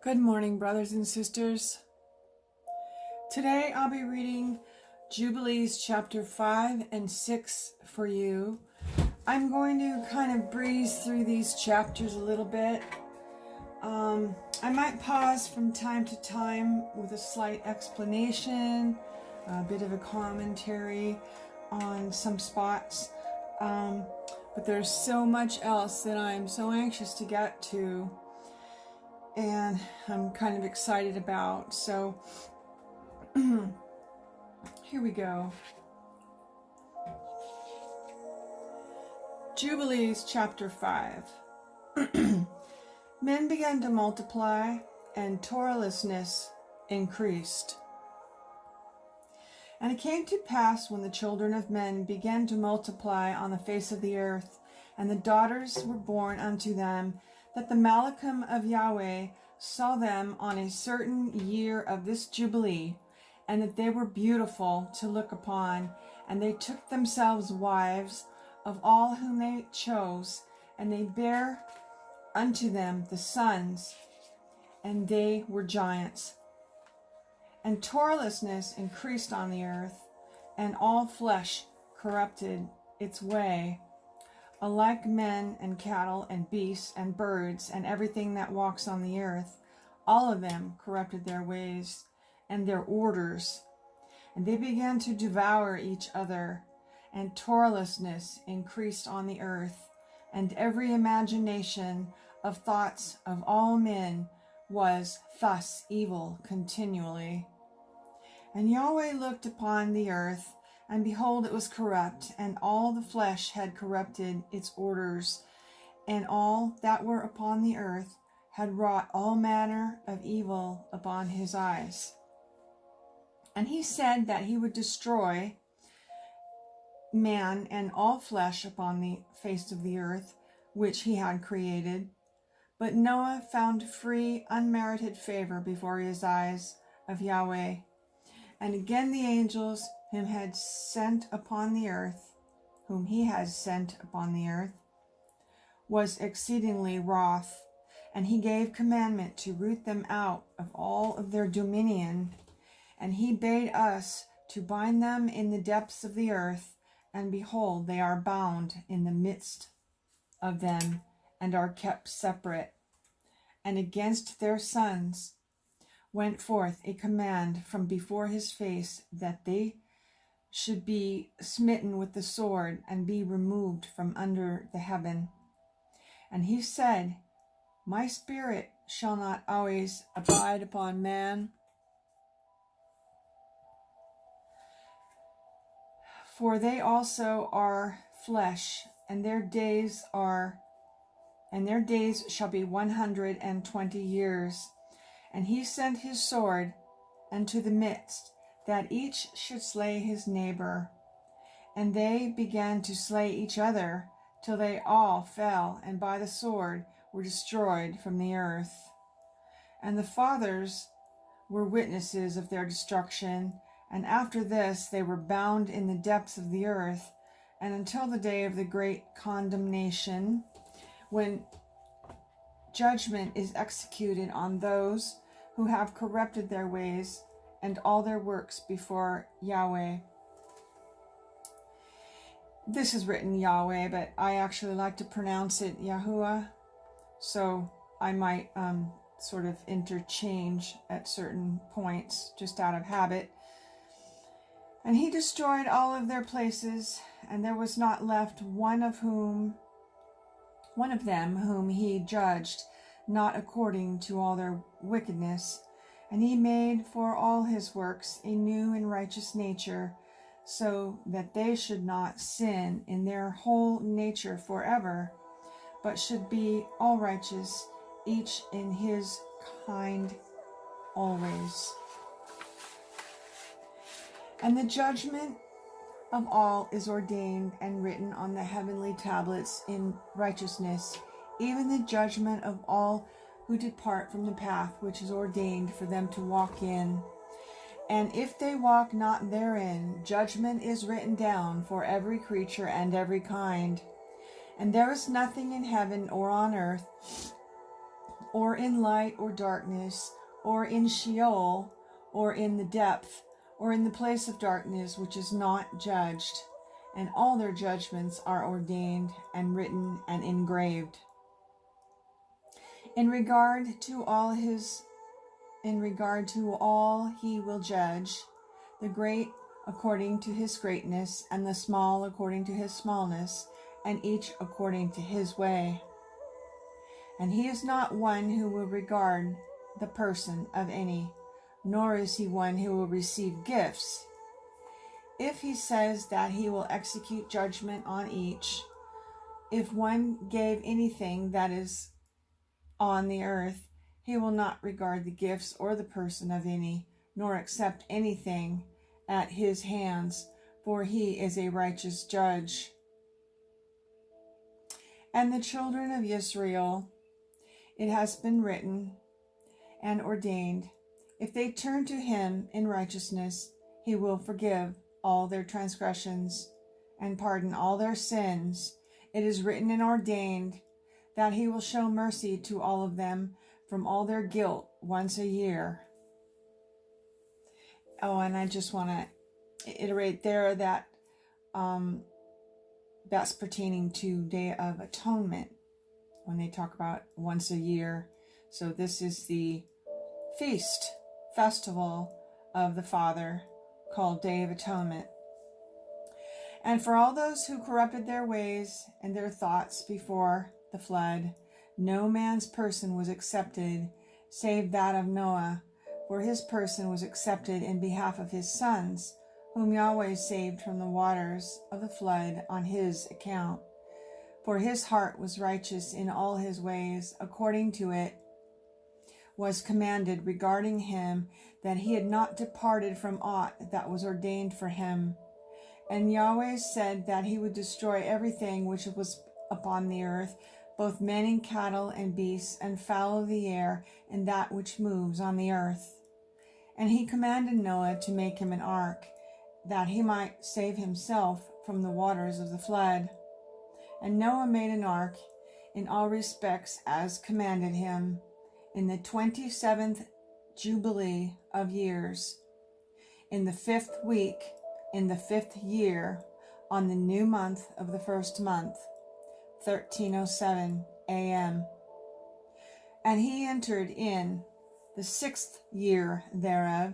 Good morning, brothers and sisters. Today I'll be reading Jubilees chapter 5 and 6 for you. I'm going to kind of breeze through these chapters a little bit. I might pause from time to time with a slight explanation, a bit of a commentary on some spots. But there's so much else that I'm so anxious to get to, and I'm kind of excited about. So here we go. Jubilees chapter 5. Men began to multiply, and Torahlessness increased. And it came to pass, when the children of men began to multiply on the face of the earth, and the daughters were born unto them, that the Malachim of Yahweh saw them on a certain year of this Jubilee, and that they were beautiful to look upon, and they took themselves wives of all whom they chose, and they bare unto them the sons, and they were giants. And Torahlessness increased on the earth, and all flesh corrupted its way, alike men and cattle and beasts and birds and everything that walks on the earth. All of them corrupted their ways and their orders, and they began to devour each other, and Torahlessness increased on the earth, and every imagination of thoughts of all men was thus evil continually. And Yahweh looked upon the earth, and behold, it was corrupt, and all the flesh had corrupted its orders, and all that were upon the earth had wrought all manner of evil upon his eyes. And he said that he would destroy man and all flesh upon the face of the earth, which he had created. But Noah found free, unmerited favor before his eyes of Yahweh. And again the angels whom he had sent upon the earth, was exceedingly wroth, and he gave commandment to root them out of all of their dominion. And he bade us to bind them in the depths of the earth, and behold, they are bound in the midst of them, and are kept separate. And against their sons went forth a command from before his face, that they should be smitten with the sword, and be removed from under the heaven. And he said, My spirit shall not always abide upon man, for they also are flesh, and their days shall be 120 years. And he sent his sword unto the midst, that each should slay his neighbor. And they began to slay each other, till they all fell, and by the sword were destroyed from the earth. And the fathers were witnesses of their destruction, and after this they were bound in the depths of the earth, and until the day of the great condemnation, when judgment is executed on those who have corrupted their ways and all their works before Yahweh. This is written Yahweh, but I actually like to pronounce it Yahuwah, so I might sort of interchange at certain points just out of habit. And he destroyed all of their places, and there was not left one of them whom he judged not according to all their wickedness. And he made for all his works a new and righteous nature, so that they should not sin in their whole nature forever, but should be all righteous, each in his kind always. And the judgment of all is ordained and written on the heavenly tablets in righteousness, even the judgment of all who depart from the path which is ordained for them to walk in. And if they walk not therein, judgment is written down for every creature and every kind. And there is nothing in heaven or on earth or in light or darkness, or in Sheol, or in the depth, or in the place of darkness which is not judged. And all their judgments are ordained and written and engraved. In regard to all he will judge, the great according to his greatness, and the small according to his smallness, and each according to his way. And he is not one who will regard the person of any, nor is he one who will receive gifts. If he says that he will execute judgment on each, if one gave anything that is on the earth, he will not regard the gifts or the person of any, nor accept anything at his hands, for he is a righteous judge. And the children of Israel, it has been written and ordained, if they turn to him in righteousness, he will forgive all their transgressions and pardon all their sins. It is written and ordained that he will show mercy to all of them from all their guilt once a year. Oh, and I just want to iterate there that that's pertaining to Day of Atonement when they talk about once a year. So this is the festival of the Father, called Day of Atonement. And for all those who corrupted their ways and their thoughts before the flood, no man's person was accepted save that of Noah, for his person was accepted in behalf of his sons, whom Yahweh saved from the waters of the flood on his account. For his heart was righteous in all his ways, according to it was commanded regarding him, that he had not departed from aught that was ordained for him. And Yahweh said that he would destroy everything which was upon the earth, both men and cattle and beasts and fowl of the air, and that which moves on the earth. And he commanded Noah to make him an ark, that he might save himself from the waters of the flood. And Noah made an ark in all respects as commanded him, in the 27th Jubilee of years, in the 5th week, in the 5th year, on the new month of the 1st month, 1307 a.m. And he entered in the 6th year thereof,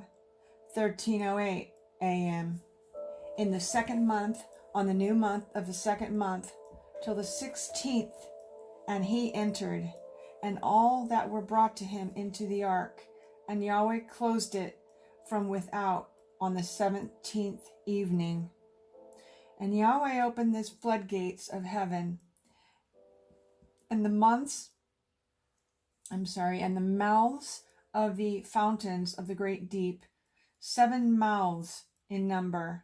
1308 a.m. in the 2nd month, on the new month of the 2nd month, till the 16th, and he entered, and all that were brought to him into the ark, and Yahweh closed it from without on the 17th evening. And Yahweh opened the floodgates of heaven, and the mouths of the fountains of the great deep, 7 mouths in number.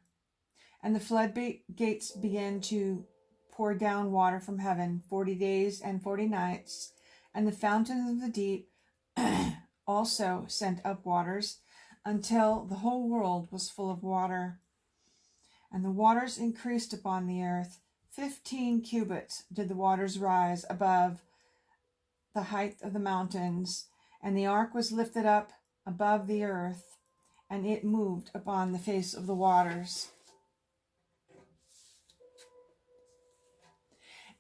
And the floodgates began to pour down water from heaven 40 days and 40 nights. And the fountains of the deep also sent up waters until the whole world was full of water. And the waters increased upon the earth. 15 cubits did the waters rise above the height of the mountains. And the ark was lifted up above the earth, and it moved upon the face of the waters.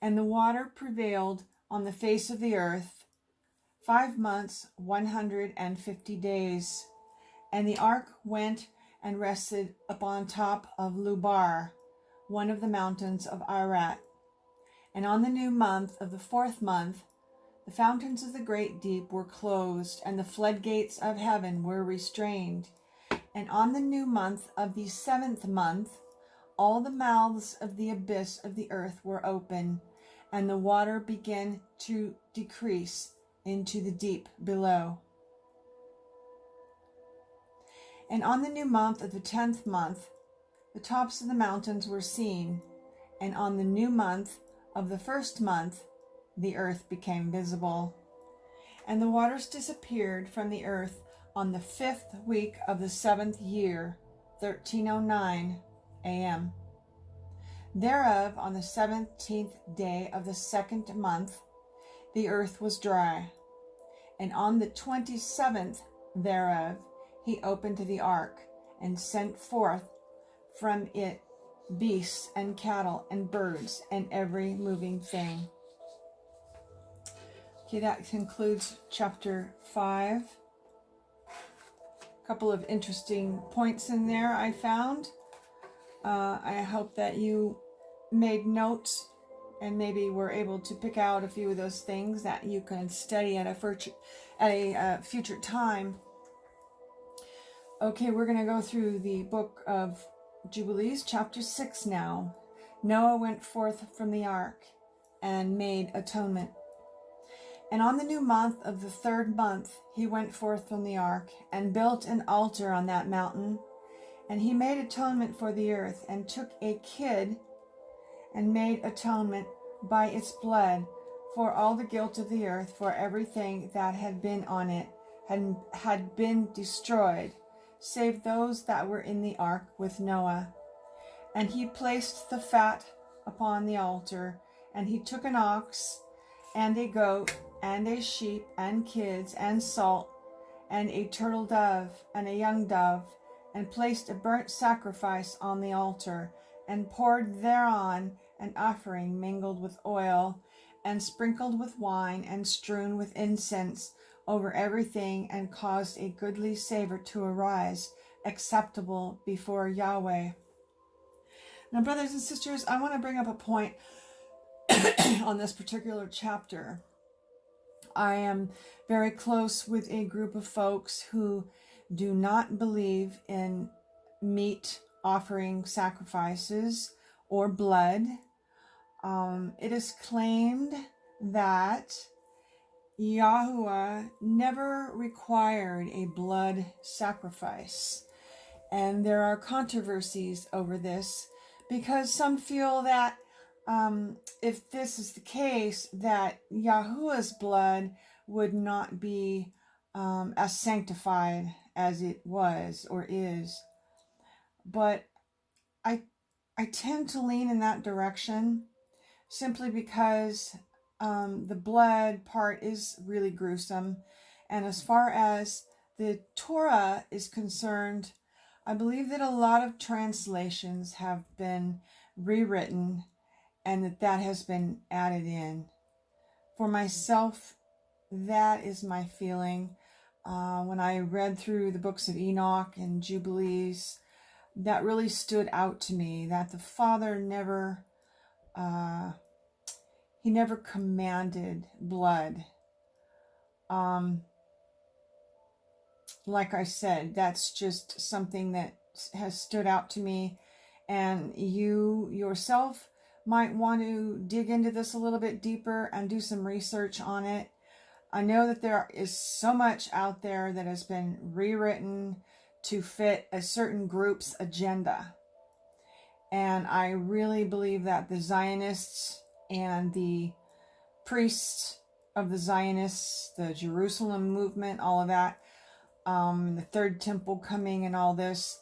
And the water prevailed on the face of the earth 5 months, 150 days. And the ark went and rested upon top of Lubar, one of the mountains of Ararat. And on the new month of the 4th month, the fountains of the great deep were closed, and the floodgates of heaven were restrained. And on the new month of the 7th month, all the mouths of the abyss of the earth were open, and the water began to decrease into the deep below. And on the new month of the 10th month, the tops of the mountains were seen, and on the new month of the 1st month, the earth became visible. And the waters disappeared from the earth on the 5th week of the 7th year, 1309 a.m. Thereof, on the 17th day of the 2nd month, the earth was dry. And on the 27th thereof he opened the ark, and sent forth from it beasts and cattle and birds and every moving thing. Okay, that concludes chapter 5. A couple of interesting points in there I found. I hope that you made notes and maybe were able to pick out a few of those things that you can study at a future time. Okay, we're going to go through the book of Jubilees, chapter 6 now. Noah went forth from the ark and made atonement. And on the new month of the 3rd month, he went forth from the ark and built an altar on that mountain. And he made atonement for the earth, and took a kid and made atonement by its blood for all the guilt of the earth, for everything that had been on it had been destroyed, save those that were in the ark with Noah. And he placed the fat upon the altar, and he took an ox, and a goat, and a sheep, and kids, and salt, and a turtle dove, and a young dove, and placed a burnt sacrifice on the altar, and poured thereon an offering mingled with oil, and sprinkled with wine, and strewn with incense over everything, and caused a goodly savor to arise, acceptable before Yahweh. Now, brothers and sisters, I want to bring up a point on this particular chapter. I am very close with a group of folks who do not believe in meat offering sacrifices or blood. It is claimed that Yahuwah never required a blood sacrifice. And there are controversies over this, because some feel that if this is the case, that Yahuwah's blood would not be as sanctified as it was or is. But I tend to lean in that direction, simply because the blood part is really gruesome. And as far as the Torah is concerned, I believe that a lot of translations have been rewritten, and that has been added in. For myself, that is my feeling. When I read through the books of Enoch and Jubilees, that really stood out to me, that the Father never commanded blood. Like I said, that's just something that has stood out to me, and you yourself might want to dig into this a little bit deeper and do some research on it. I know that there is so much out there that has been rewritten to fit a certain group's agenda. And I really believe that the Zionists and the priests of the Zionists, the Jerusalem movement, all of that, the Third Temple coming and all this,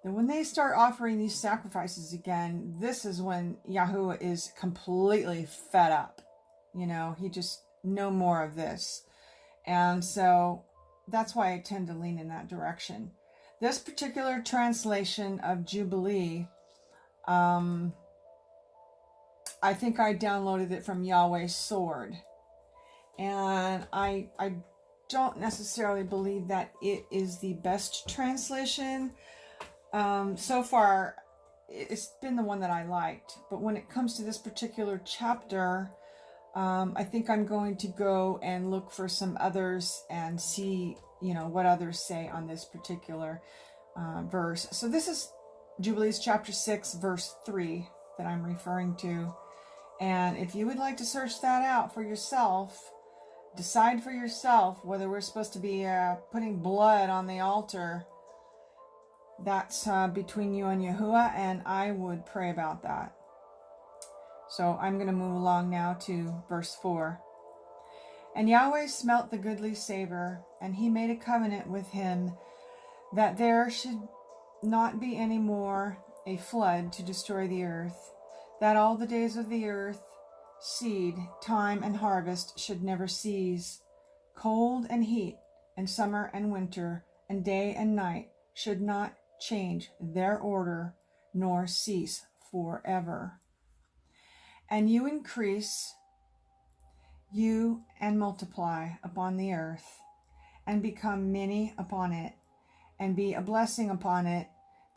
that when they start offering these sacrifices again, this is when Yahuwah is completely fed up. You know, he just, no more of this. And so that's why I tend to lean in that direction. This particular translation of Jubilee, I think I downloaded it from Yahweh's Sword. And I don't necessarily believe that it is the best translation. So far, it's been the one that I liked. But when it comes to this particular chapter, I think I'm going to go and look for some others and see, what others say on this particular verse. So this is Jubilees chapter 6, verse 3 that I'm referring to. And if you would like to search that out for yourself, decide for yourself whether we're supposed to be putting blood on the altar. That's between you and Yahuwah, and I would pray about that. So I'm going to move along now to verse 4. And Yahweh smelt the goodly savor, and he made a covenant with him that there should not be any more a flood to destroy the earth, that all the days of the earth, seed, time, and harvest should never cease, cold and heat, and summer and winter, and day and night should not change their order, nor cease forever. And you increase, you and multiply upon the earth, and become many upon it, and be a blessing upon it.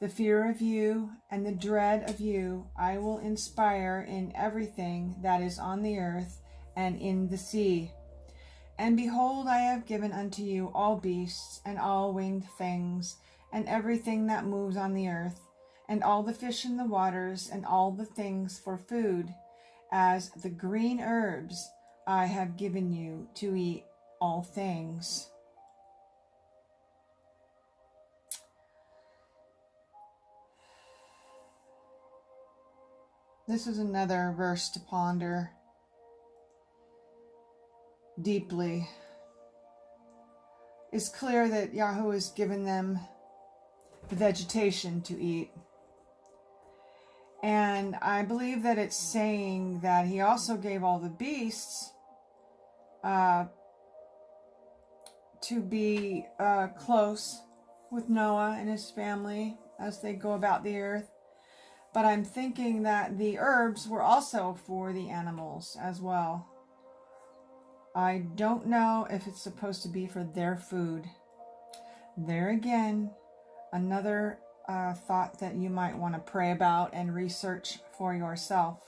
The fear of you and the dread of you I will inspire in everything that is on the earth and in the sea. And behold, I have given unto you all beasts, and all winged things, and everything that moves on the earth, and all the fish in the waters, and all the things for food. As the green herbs I have given you to eat all things. This is another verse to ponder deeply. It's clear that Yahweh has given them the vegetation to eat. And I believe that it's saying that he also gave all the beasts to be close with Noah and his family as they go about the earth. But I'm thinking that the herbs were also for the animals as well. I don't know if it's supposed to be for their food. There again, another thought that you might want to pray about and research for yourself.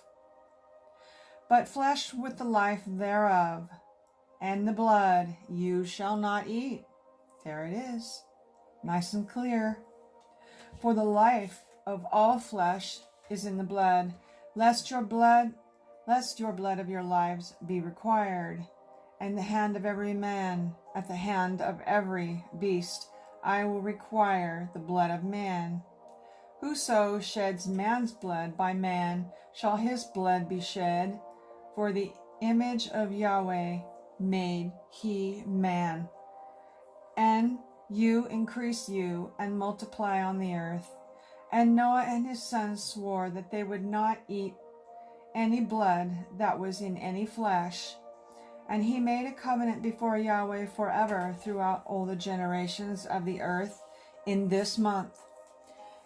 But flesh with the life thereof, and the blood you shall not eat. There it is, nice and clear. For the life of all flesh is in the blood, lest your blood of your lives be required. And the hand of every man, at the hand of every beast, I will require the blood of man. Whoso sheds man's blood, by man shall his blood be shed. For the image of Yahweh made he man. And you increase you, and multiply on the earth. And Noah and his sons swore that they would not eat any blood that was in any flesh. And he made a covenant before Yahweh forever throughout all the generations of the earth in this month.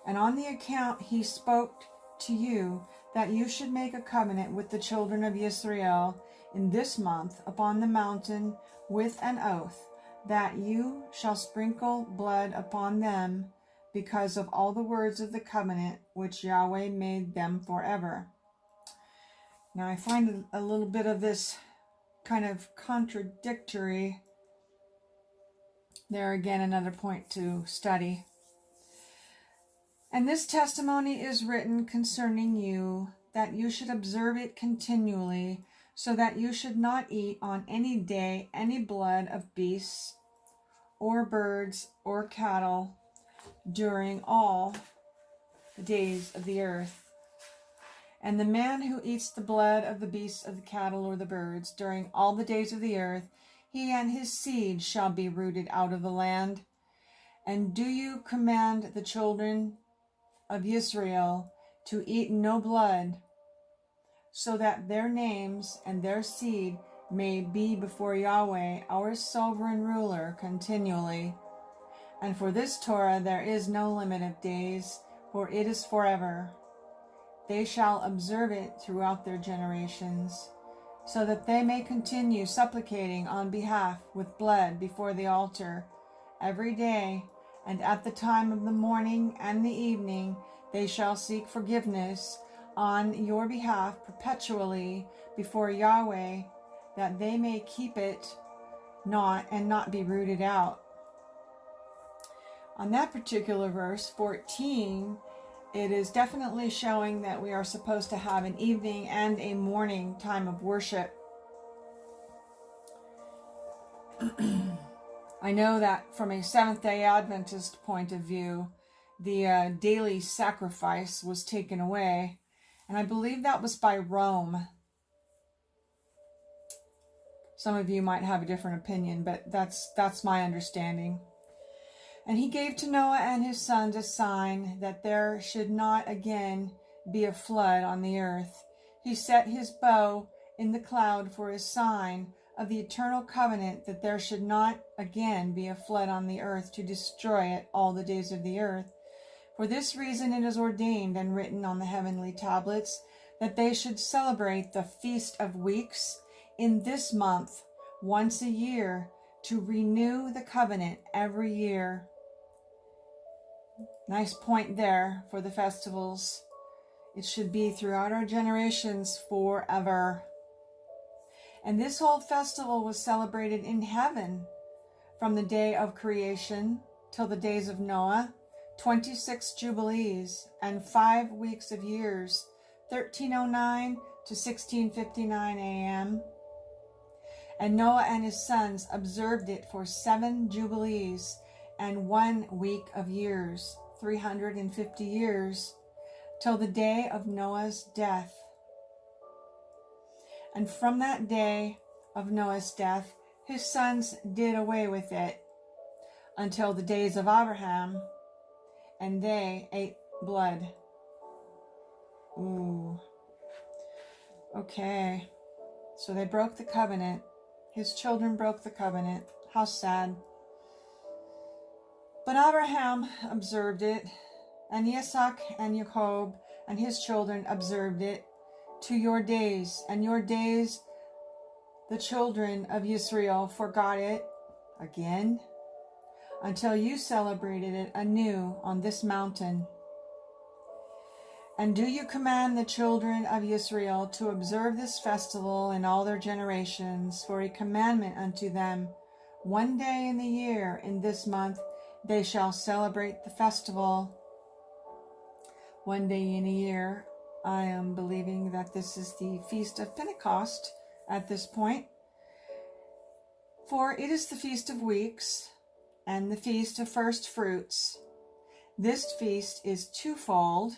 And on the account he spoke to you that you should make a covenant with the children of Israel in this month upon the mountain with an oath, that you shall sprinkle blood upon them because of all the words of the covenant which Yahweh made them forever. Now I find a little bit of this kind of contradictory. There again, another point to study. And this testimony is written concerning you, that you should observe it continually, so that you should not eat on any day any blood of beasts or birds or cattle during all the days of the earth. And the man who eats the blood of the beasts, of the cattle, or the birds during all the days of the earth, he and his seed shall be rooted out of the land. And do you command the children of Israel to eat no blood, so that their names and their seed may be before Yahweh, our sovereign ruler, continually. And for this Torah there is no limit of days, for it is forever. They shall observe it throughout their generations, so that they may continue supplicating on behalf with blood before the altar every day, and at the time of the morning and the evening they shall seek forgiveness on your behalf perpetually before Yahweh, that they may keep it not be rooted out. On that particular verse, 14, it is definitely showing that we are supposed to have an evening and a morning time of worship. I know that from a Seventh-day Adventist point of view, the daily sacrifice was taken away, and I believe that was by Rome. Some of you might have a different opinion, but that's my understanding. And he gave to Noah and his sons a sign that there should not again be a flood on the earth. He set his bow in the cloud for a sign of the eternal covenant that there should not again be a flood on the earth to destroy it all the days of the earth. For this reason it is ordained and written on the heavenly tablets that they should celebrate the Feast of Weeks in this month once a year, to renew the covenant every year. Nice point there for the festivals. It should be throughout our generations forever. And this whole festival was celebrated in heaven from the day of creation till the days of Noah, 26 Jubilees and 5 weeks of years, 1309 to 1659 a.m. And Noah and his sons observed it for 7 Jubilees and 1 week of years, 350 years, till the day of Noah's death. And from that day of Noah's death, his sons did away with it until the days of Abraham, and they ate blood. Ooh. Okay. So they broke the covenant. His children broke the covenant. How sad. But Abraham observed it, and Isaac and Jacob and his children observed it to your days, and your days the children of Israel forgot it again until you celebrated it anew on this mountain. And do you command the children of Israel to observe this festival in all their generations for a commandment unto them? One day in the year, in this month, they shall celebrate the festival. One day in a year. I am believing that this is the Feast of Pentecost at this point. For it is the Feast of Weeks and the Feast of First Fruits. This feast is twofold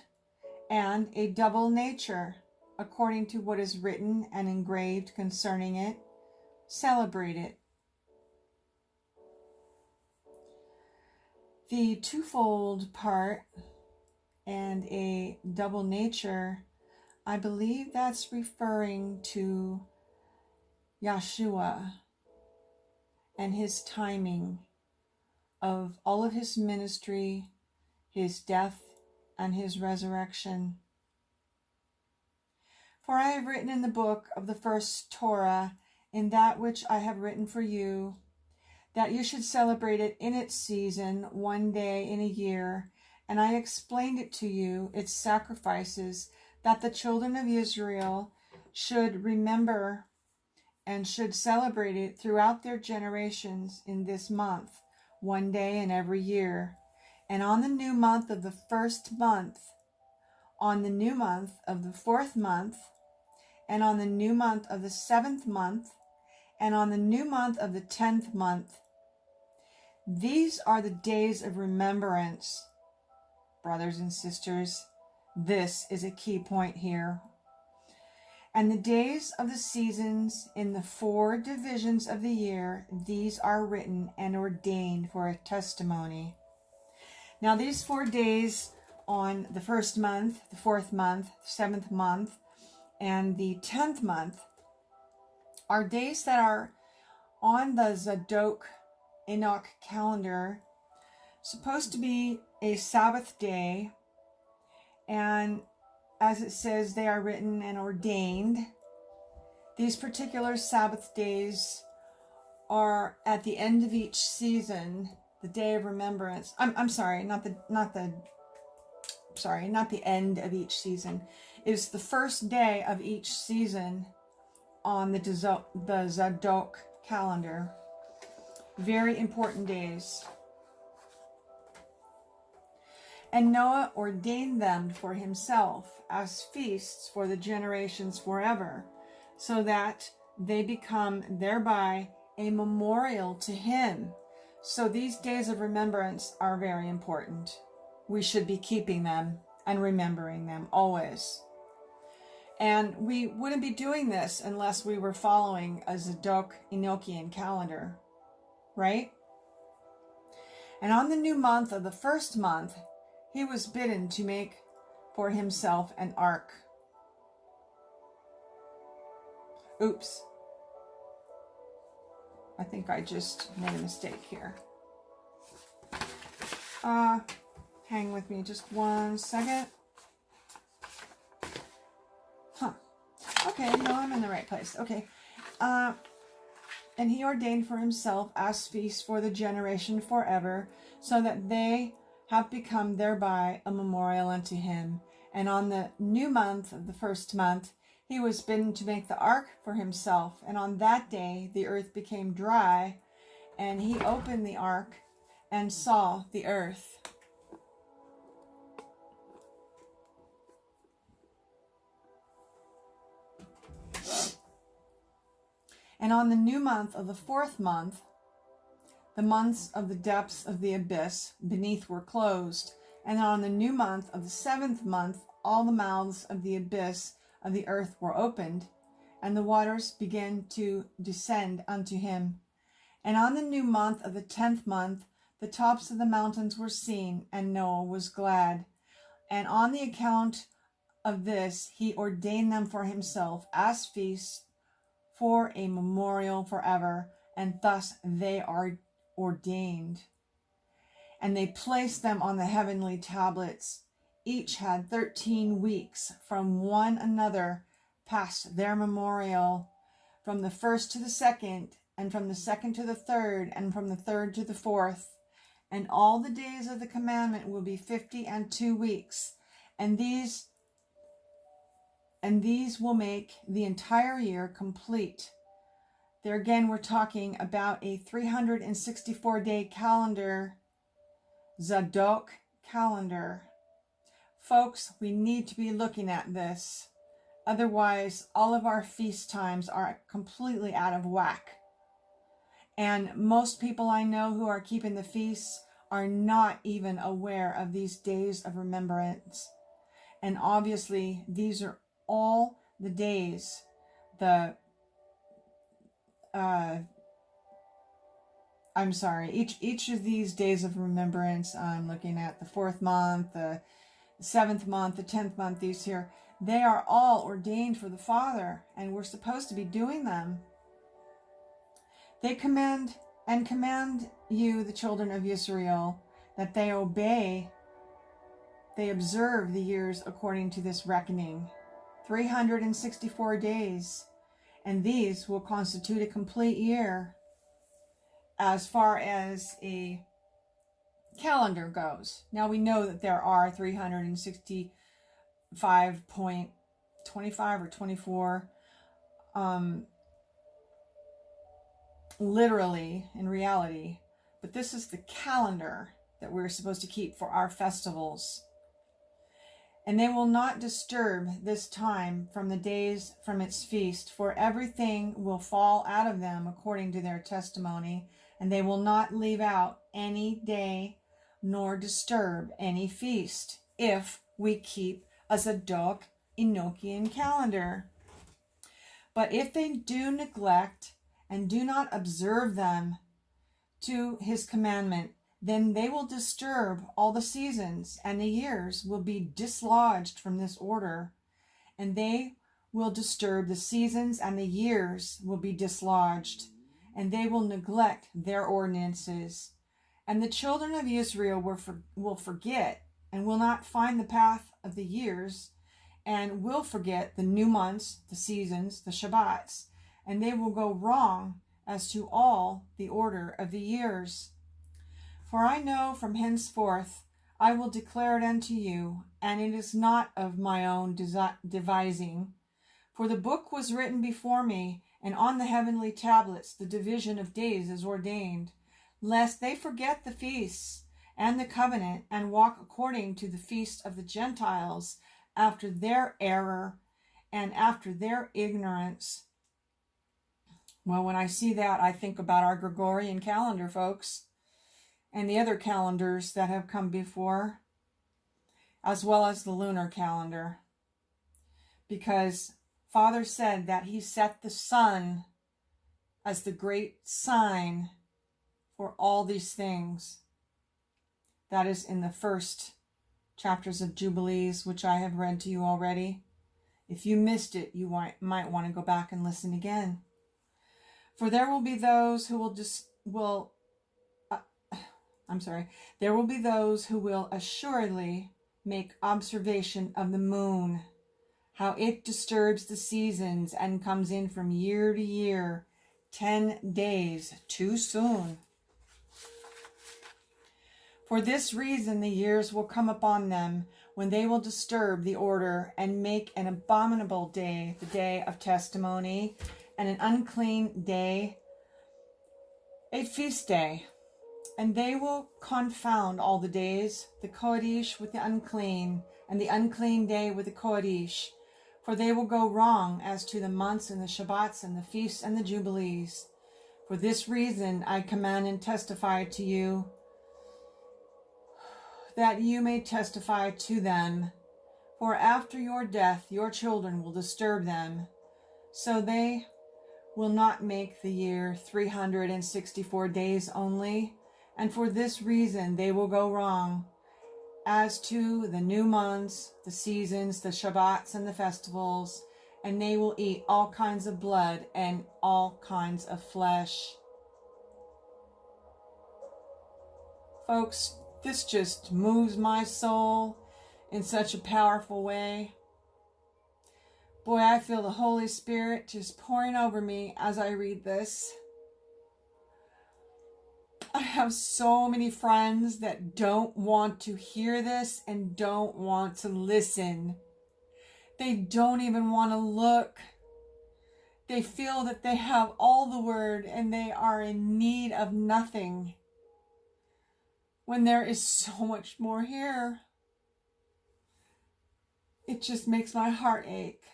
and a double nature, according to what is written and engraved concerning it. Celebrate it. The twofold part and a double nature, I believe that's referring to Yeshua and his timing of all of his ministry, his death, and his resurrection. For I have written in the book of the first Torah, in that which I have written for you, that you should celebrate it in its season, one day in a year. And I explained it to you, its sacrifices, that the children of Israel should remember and should celebrate it throughout their generations in this month, one day in every year. And on the new month of the first month, on the new month of the fourth month, and on the new month of the seventh month, and on the new month of the 10th month. These are the days of remembrance. Brothers and sisters, this is a key point here. And the days of the seasons in the 4 divisions of the year, these are written and ordained for a testimony. Now these 4 days on the first month, the 4th month, 7th month, and the 10th month are days that are on the Zadok Enoch calendar, supposed to be a Sabbath day, and as it says, they are written and ordained. These particular Sabbath days are at the end of each season, the day of remembrance. I'm sorry, not the end of each season. It's the first day of each season on the Zadok calendar. Very important days. And Noah ordained them for himself as feasts for the generations forever, so that they become thereby a memorial to him. So these days of remembrance are very important. We should be keeping them and remembering them always. And we wouldn't be doing this unless we were following a Zadok Enochian calendar, right? And on the new month of the first month, he was bidden to make for himself an ark. Oops. I think I just made a mistake here. Hang with me just 1 second. Okay, no, I'm in the right place. Okay. And he ordained for himself as feasts for the generation forever, so that they have become thereby a memorial unto him. And on the new month of the first month, he was bidden to make the ark for himself. And on that day, the earth became dry, and he opened the ark and saw the earth. And on the new month of the fourth month, the months of the depths of the abyss beneath were closed. And on the new month of the seventh month, all the mouths of the abyss of the earth were opened, and the waters began to descend unto him. And on the new month of the 10th month, the tops of the mountains were seen, and Noah was glad. And on the account of this, he ordained them for himself as feasts for a memorial forever, and thus they are ordained. And they placed them on the heavenly tablets. Each had 13 weeks from one another past their memorial, from the first to the second, and from the second to the third, and from the third to the fourth. And all the days of the commandment will be 52 weeks, and these will make the entire year complete. There again, we're talking about a 364-day calendar, Zadok calendar. Folks, we need to be looking at this. Otherwise, all of our feast times are completely out of whack. And most people I know who are keeping the feasts are not even aware of these days of remembrance. And obviously, these are all the days, each of these days of remembrance, I'm looking at the 4th month, the 7th month, the 10th month, these here, they are all ordained for the Father, and we're supposed to be doing them. They command you, the children of Israel, that they observe the years according to this reckoning, 364 days, and these will constitute a complete year as far as a calendar goes. Now we know that there are 365.25 or 24 literally in reality, but this is the calendar that we're supposed to keep for our festivals. And they will not disturb this time from the days from its feast, for everything will fall out of them according to their testimony, and they will not leave out any day nor disturb any feast, if we keep a Zadok Enochian calendar. But if they do neglect and do not observe them to his commandment, then they will disturb all the seasons, and the years will be dislodged from this order. And they will disturb the seasons, and the years will be dislodged, and they will neglect their ordinances. And the children of Israel will forget, and will not find the path of the years, and will forget the new months, the seasons, the Shabbats, and they will go wrong as to all the order of the years. For I know from henceforth I will declare it unto you, and it is not of my own devising. For the book was written before me, and on the heavenly tablets the division of days is ordained, lest they forget the feasts and the covenant, and walk according to the feast of the Gentiles, after their error and after their ignorance. Well, when I see that, I think about our Gregorian calendar, folks, and the other calendars that have come before, as well as the lunar calendar. Because Father said that he set the sun as the great sign for all these things. That is in the first chapters of Jubilees, which I have read to you already. If you missed it, you might want to go back and listen again. For there will be those who there will be those who will assuredly make observation of the moon, how it disturbs the seasons and comes in from year to year, 10 days too soon. For this reason the years will come upon them when they will disturb the order and make an abominable day, the day of testimony, and an unclean day, a feast day. And they will confound all the days, the Kodesh with the unclean, and the unclean day with the Kodesh. For they will go wrong as to the months and the Shabbats and the feasts and the Jubilees. For this reason I command and testify to you, that you may testify to them. For after your death your children will disturb them, so they will not make the year 364 days only, and for this reason they will go wrong as to the new months, the seasons, the Shabbats, and the festivals, and they will eat all kinds of blood and all kinds of flesh. Folks, this just moves my soul in such a powerful way. Boy, I feel the Holy Spirit just pouring over me as I read this. I have so many friends that don't want to hear this and don't want to listen. They don't even want to look. They feel that they have all the word and they are in need of nothing, when there is so much more here. It just makes my heart ache.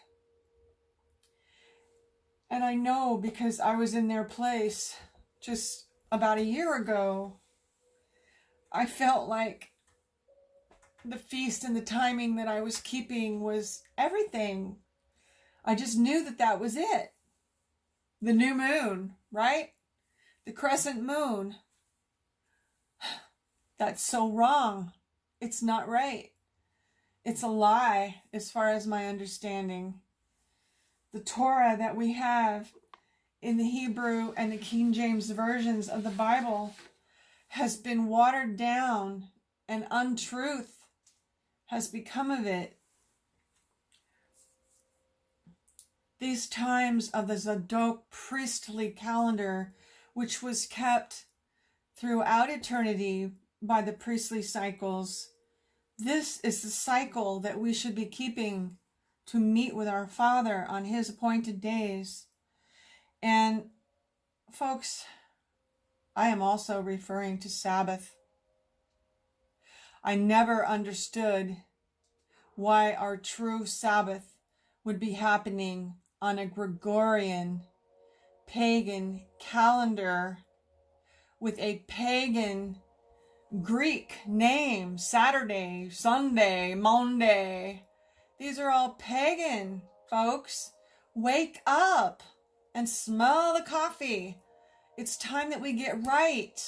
And I know because I was in their place just about a year ago. I felt like the feast and the timing that I was keeping was everything. I just knew that that was it. The new moon, right? The crescent moon. That's so wrong. It's not right. It's a lie as far as my understanding. The Torah that we have in the Hebrew and the King James versions of the Bible has been watered down, and untruth has become of it. These times of the Zadok priestly calendar, which was kept throughout eternity by the priestly cycles, this is the cycle that we should be keeping to meet with our Father on his appointed days. And folks, I am also referring to Sabbath. I never understood why our true Sabbath would be happening on a Gregorian pagan calendar with a pagan Greek name: Saturday, Sunday, Monday. These are all pagan, folks. Wake up and smell the coffee. It's time that we get right.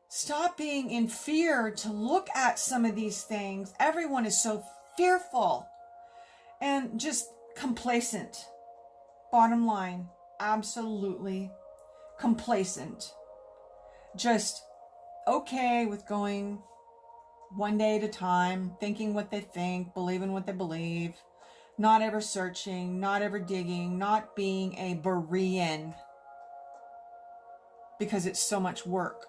Stop being in fear to look at some of these things. Everyone is so fearful and just complacent. Bottom line, absolutely complacent. Just okay with going one day at a time, thinking what they think, believing what they believe, not ever searching, not ever digging, not being a Berean, because it's so much work.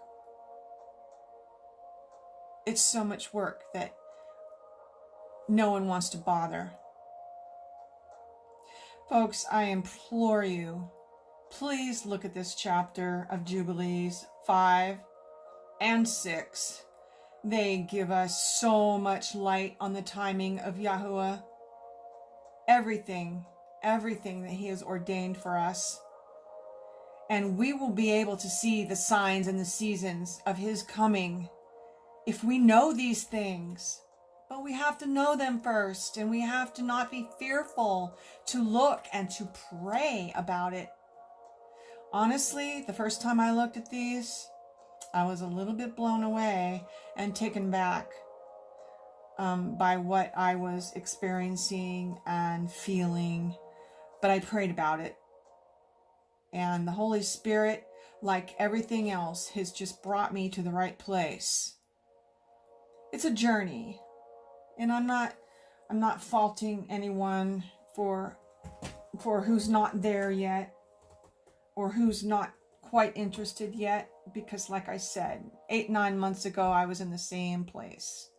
It's so much work that no one wants to bother. Folks, I implore you, please look at this chapter of Jubilees 5 and 6. They give us so much light on the timing of Yahuwah. Everything that he has ordained for us. And we will be able to see the signs and the seasons of his coming if we know these things. But we have to know them first, and we have to not be fearful to look and to pray about it. Honestly, the first time I looked at these, I was a little bit blown away and taken back by what I was experiencing and feeling, but I prayed about it. And the Holy Spirit, like everything else, has just brought me to the right place. It's a journey, and I'm not faulting anyone for who's not there yet, or who's not quite interested yet, because like I said, 8-9 months ago I was in the same place.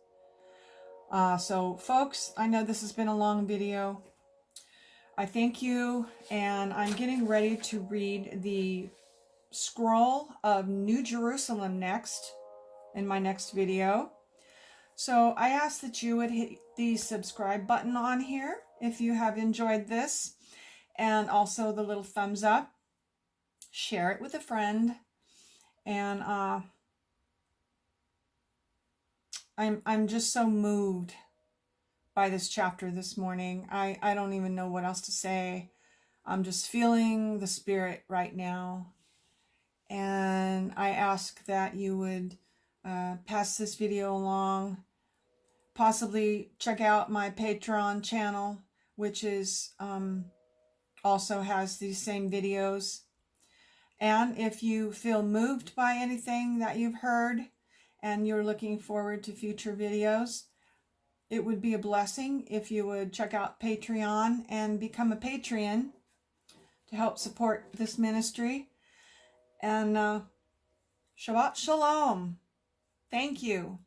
So folks, I know this has been a long video. I thank you, and I'm getting ready to read the scroll of New Jerusalem next, in my next video. So I ask that you would hit the subscribe button on here if you have enjoyed this, and also the little thumbs up. Share it with a friend, and I'm just so moved by this chapter this morning. I don't even know what else to say. I'm just feeling the Spirit right now, and I ask that you would pass this video along. Possibly check out my Patreon channel, which is also has these same videos. And if you feel moved by anything that you've heard and you're looking forward to future videos, it would be a blessing if you would check out Patreon and become a Patreon to help support this ministry. And Shabbat Shalom. Thank you.